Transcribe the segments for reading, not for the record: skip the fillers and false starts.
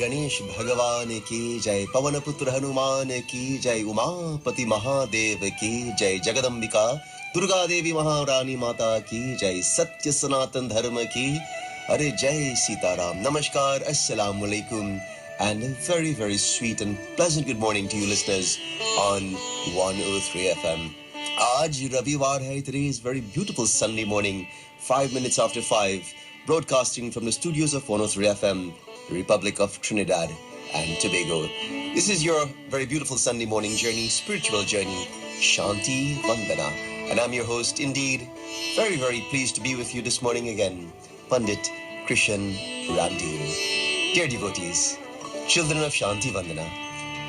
गणेश भगवान की जय, पवन पुत्र हनुमान की जय, उमापति महादेव की जय, जगदम्बिका दुर्गा देवी महारानी माता की जय, सत्य सनातन धर्म की अरे जय Sitaram. Namaskar, Assalamu Alaikum, and a very, very sweet and pleasant good morning to you listeners on 103 FM. आज रविवार है. Today is very beautiful Sunday morning, 5 minutes after 5, broadcasting from the studios of 103 FM, Republic of Trinidad and Tobago. This is your very beautiful Sunday morning journey, spiritual journey, Shanti Vandana. And I'm your host, indeed, very, very pleased to be with you this morning again, Pandit Krishen Ramdeen. Dear devotees, children of Shanti Vandana,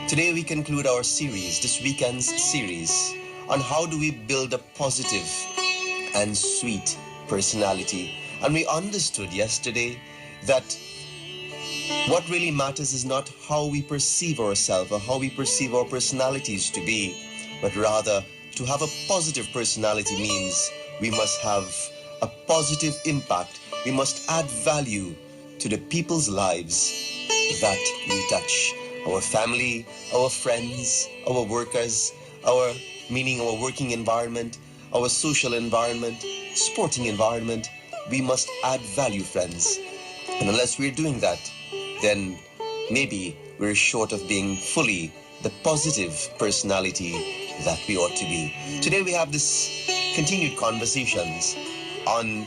today we conclude our series, this weekend's series, on how do we build a positive and sweet personality. And we understood yesterday that what really matters is not how we perceive ourselves or how we perceive our personalities to be, but rather to have a positive personality means we must have a positive impact. We must add value to the people's lives that we touch. Our family, our friends, our workers, our working environment, our social environment, sporting environment. We must add value, friends. And unless we're doing that, then maybe we're short of being fully the positive personality that we ought to be. Today we have this continued conversations on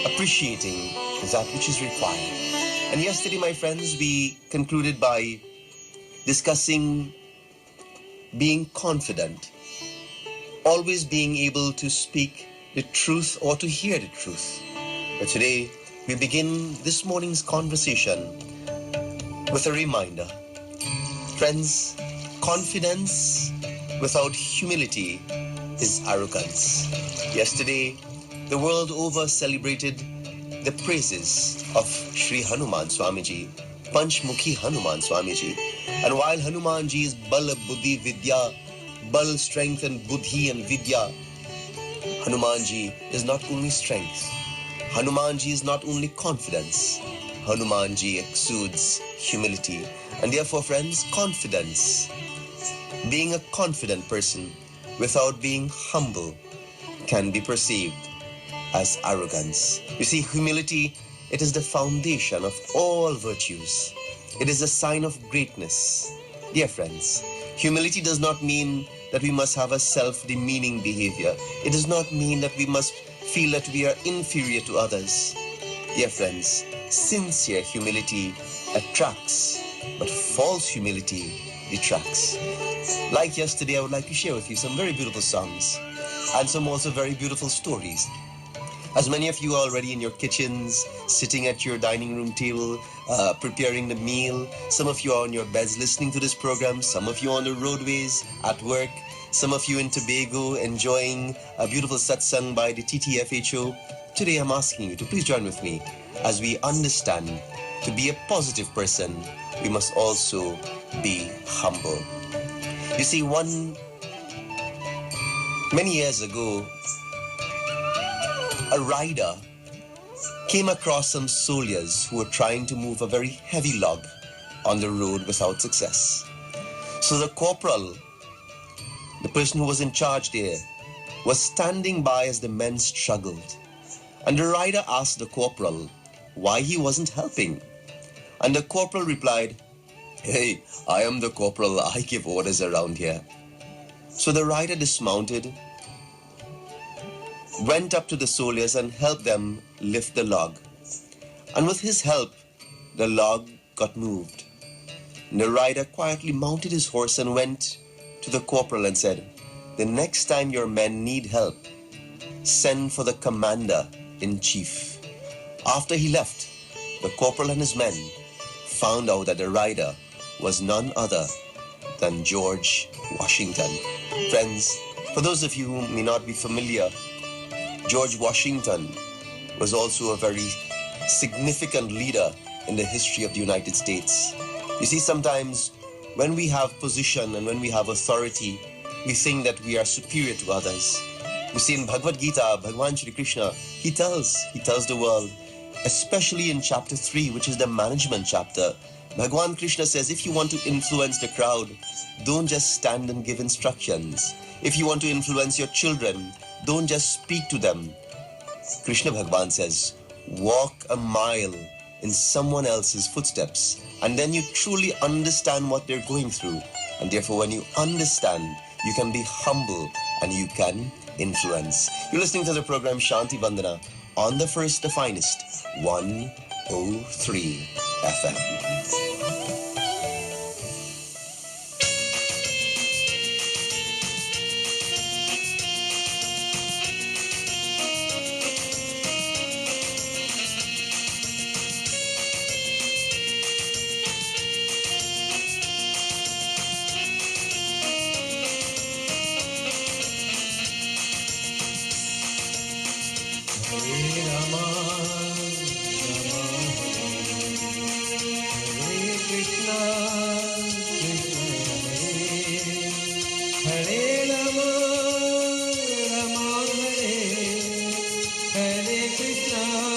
appreciating that which is required. And yesterday, my friends, we concluded by discussing being confident, always being able to speak the truth or to hear the truth. But today, we begin this morning's conversation with a reminder. Friends, confidence without humility is arrogance. Yesterday, the world over celebrated the praises of Sri Hanuman Swamiji, Panchmukhi Hanuman Swamiji. And while Hanumanji is Bal, Buddhi, Vidya, Bal, strength and Buddhi and Vidya, Hanumanji is not only strength. Hanumanji is not only confidence. Hanumanji exudes humility. And therefore, friends, confidence, being a confident person without being humble, can be perceived as arrogance. You see, humility, it is the foundation of all virtues. It is a sign of greatness. Dear friends, humility does not mean that we must have a self-demeaning behavior. It does not mean that we must feel that we are inferior to others. Dear friends, sincere humility attracts, but false humility detracts. Like yesterday, I would like to share with you some very beautiful songs and some also very beautiful stories. As many of you are already in your kitchens, sitting at your dining room table, preparing the meal. Some of you are on your beds listening to this program. Some of you on the roadways, at work. Some of you in Tobago enjoying a beautiful satsang by the TTFHO. Today I'm asking you to please join with me as we understand to be a positive person, we must also be humble. You see, many years ago, a rider came across some soldiers who were trying to move a very heavy log on the road without success. So the corporal, the person who was in charge there, was standing by as the men struggled. And the rider asked the corporal why he wasn't helping. And the corporal replied, "Hey, I am the corporal, I give orders around here." So the rider dismounted, went up to the soldiers and helped them lift the log. And with his help, the log got moved. And the rider quietly mounted his horse and went to the corporal and said, "The next time your men need help, send for the commander-in-chief." After he left, the corporal and his men found out that the rider was none other than George Washington. Friends, for those of you who may not be familiar, George Washington was also a very significant leader in the history of the United States. You see, sometimes when we have position and when we have authority, we think that we are superior to others. You see, in Bhagavad Gita, Bhagavan Shri Krishna, he tells the world, especially in chapter 3, which is the management chapter, Bhagwan Krishna says, if you want to influence the crowd, don't just stand and give instructions. If you want to influence your children, don't just speak to them. Krishna Bhagwan says, walk a mile in someone else's footsteps, and then you truly understand what they're going through. And therefore, when you understand, you can be humble and you can influence. You're listening to the program Shanti Vandana on the first, the finest, 103 FM. Krishna